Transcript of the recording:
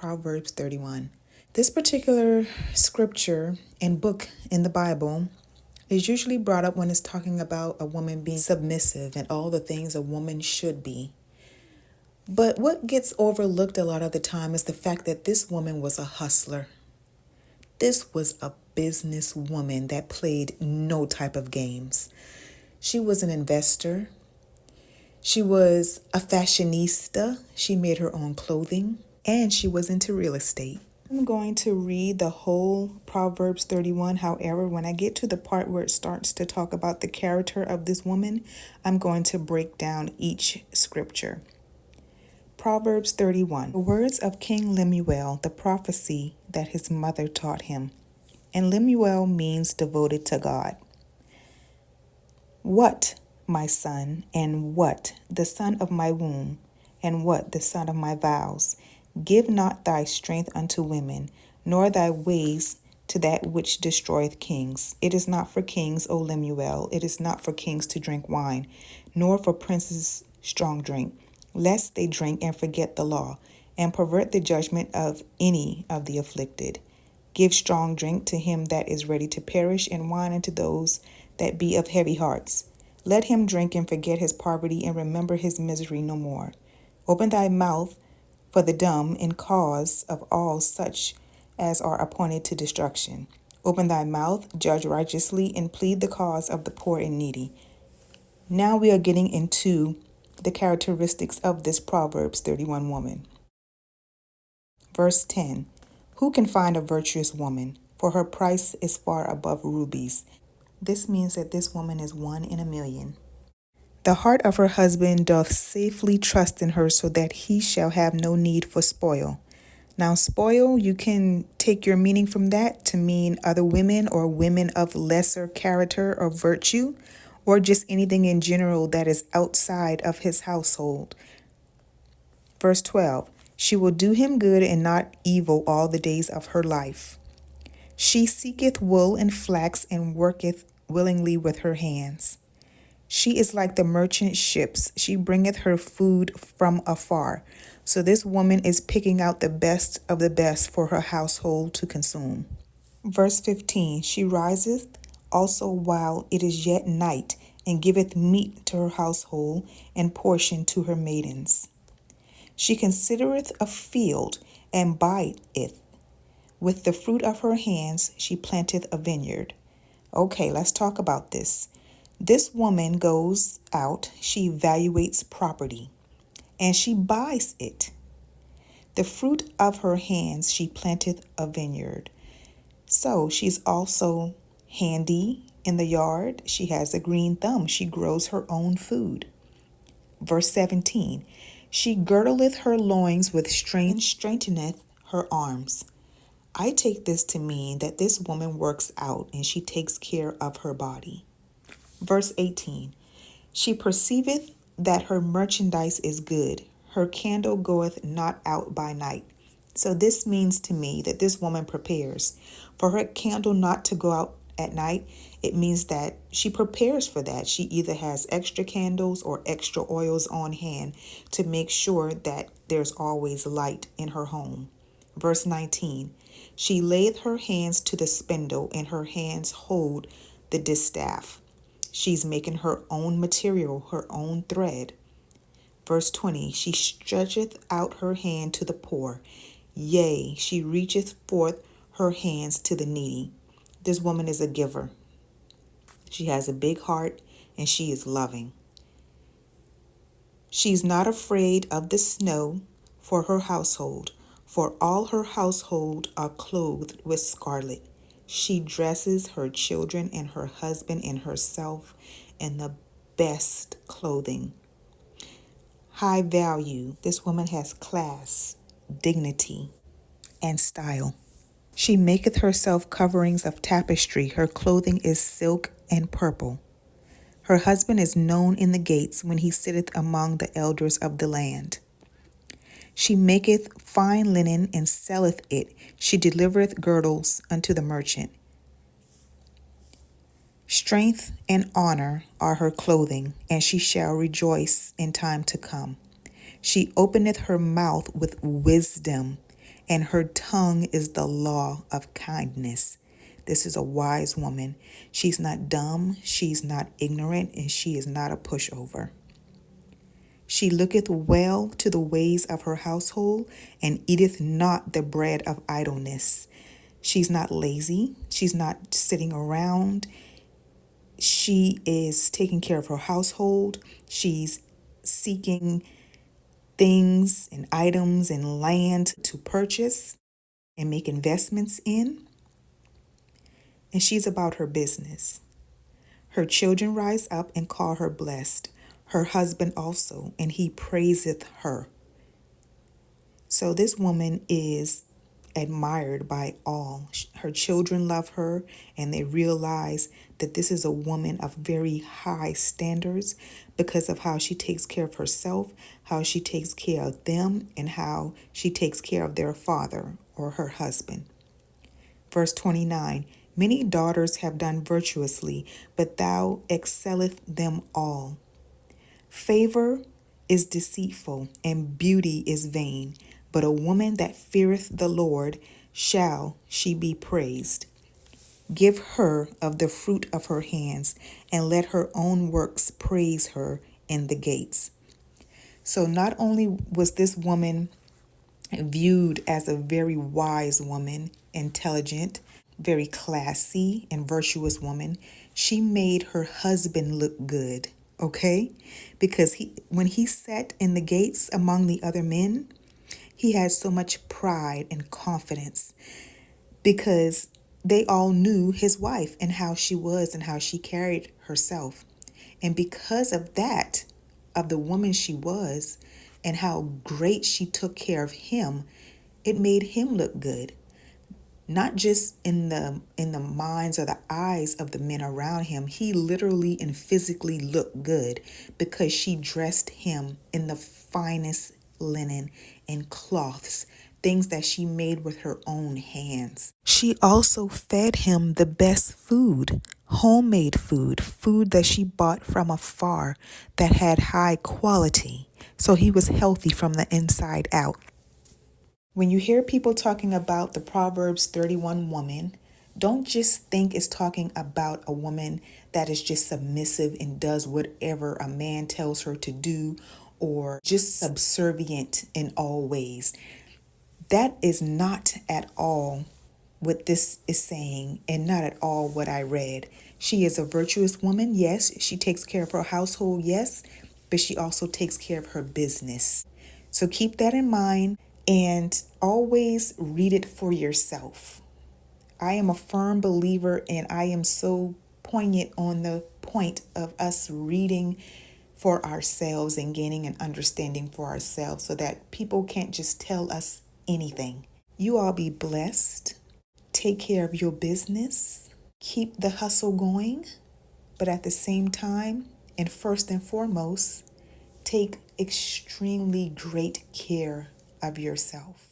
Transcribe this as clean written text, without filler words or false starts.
Proverbs 31. This particular scripture and book in the Bible is usually brought up when it's talking about a woman being submissive and all the things a woman should be. But what gets overlooked a lot of the time is the fact that this woman was a hustler. This was a businesswoman that played no type of games. She was an investor. She was a fashionista. She made her own clothing, and she was into real estate. I'm going to read the whole Proverbs 31. However, when I get to the part where it starts to talk about the character of this woman, I'm going to break down each scripture. Proverbs 31. The words of King Lemuel, the prophecy that his mother taught him. And Lemuel means devoted to God. What, my son, and what, the son of my womb, and what, the son of my vows? Give not thy strength unto women, nor thy ways to that which destroyeth kings. It is not for kings, O Lemuel, it is not for kings to drink wine, nor for princes strong drink, lest they drink and forget the law, and pervert the judgment of any of the afflicted. Give strong drink to him that is ready to perish, and wine unto those that be of heavy hearts. Let him drink and forget his poverty, and remember his misery no more. Open thy mouth for the dumb in cause of all such as are appointed to destruction. Open thy mouth, judge righteously, and plead the cause of the poor and needy. Now we are getting into the characteristics of this Proverbs 31 woman. Verse 10. Who can find a virtuous woman? For her price is far above rubies. This means that this woman is 1 in a million. The heart of her husband doth safely trust in her, so that he shall have no need for spoil. Now, spoil, you can take your meaning from that to mean other women or women of lesser character or virtue, or just anything in general that is outside of his household. Verse 12. She will do him good and not evil all the days of her life. She seeketh wool and flax and worketh willingly with her hands. She is like the merchant ships. She bringeth her food from afar. So this woman is picking out the best of the best for her household to consume. Verse 15. She riseth also while it is yet night, and giveth meat to her household, and portion to her maidens. She considereth a field, and buyeth. With the fruit of her hands she planteth a vineyard. Okay, let's talk about this. This woman goes out, she evaluates property, and she buys it. The fruit of her hands she planteth a vineyard. So she's also handy in the yard. She has a green thumb. She grows her own food. Verse 17. She girdleth her loins with strength, and strengtheneth her arms. I take this to mean that this woman works out and she takes care of her body. Verse 18. She perceiveth that her merchandise is good. Her candle goeth not out by night. So this means to me that this woman prepares. For her candle not to go out at night, it means that she prepares for that. She either has extra candles or extra oils on hand to make sure that there's always light in her home. Verse 19. She layeth her hands to the spindle, and her hands hold the distaff. She's making her own material, her own thread. Verse 20, she stretcheth out her hand to the poor. Yea, she reacheth forth her hands to the needy. This woman is a giver. She has a big heart, and she is loving. She's not afraid of the snow for her household, for all her household are clothed with scarlet. She dresses her children and her husband and herself in the best clothing. High value. This woman has class, dignity, and style. She maketh herself coverings of tapestry. Her clothing is silk and purple. Her husband is known in the gates when he sitteth among the elders of the land. She maketh fine linen and selleth it. She delivereth girdles unto the merchant. Strength and honor are her clothing, and she shall rejoice in time to come. She openeth her mouth with wisdom, and her tongue is the law of kindness. This is a wise woman. She's not dumb, she's not ignorant, and she is not a pushover. She looketh well to the ways of her household, and eateth not the bread of idleness. She's not lazy. She's not sitting around. She is taking care of her household. She's seeking things and items and land to purchase and make investments in. And she's about her business. Her children rise up and call her blessed. Her husband also, and he praiseth her. So this woman is admired by all. Her children love her, and they realize that this is a woman of very high standards because of how she takes care of herself, how she takes care of them, and how she takes care of their father or her husband. Verse 29, many daughters have done virtuously, but thou excelleth them all. Favor is deceitful, and beauty is vain, but a woman that feareth the Lord, shall she be praised. Give her of the fruit of her hands, and let her own works praise her in the gates. So not only was this woman viewed as a very wise woman, intelligent, very classy and virtuous woman, she made her husband look good, okay? Because when he sat in the gates among the other men, he had so much pride and confidence because they all knew his wife and how she was and how she carried herself. And because of that, of the woman she was and how great she took care of him, it made him look good. Not just in the minds or the eyes of the men around him, he literally and physically looked good because she dressed him in the finest linen and cloths, things that she made with her own hands. She also fed him the best food, homemade food, food that she bought from afar that had high quality. So he was healthy from the inside out. When you hear people talking about the Proverbs 31 woman, don't just think it's talking about a woman that is just submissive and does whatever a man tells her to do or just subservient in all ways. That is not at all what this is saying, and not at all what I read. She is a virtuous woman, yes. She takes care of her household, yes, but she also takes care of her business. So keep that in mind and always read it for yourself. I am a firm believer, and I am so poignant on the point of us reading for ourselves and gaining an understanding for ourselves so that people can't just tell us anything. You all be blessed. Take care of your business. Keep the hustle going, but at the same time, and first and foremost, take extremely great care of yourself.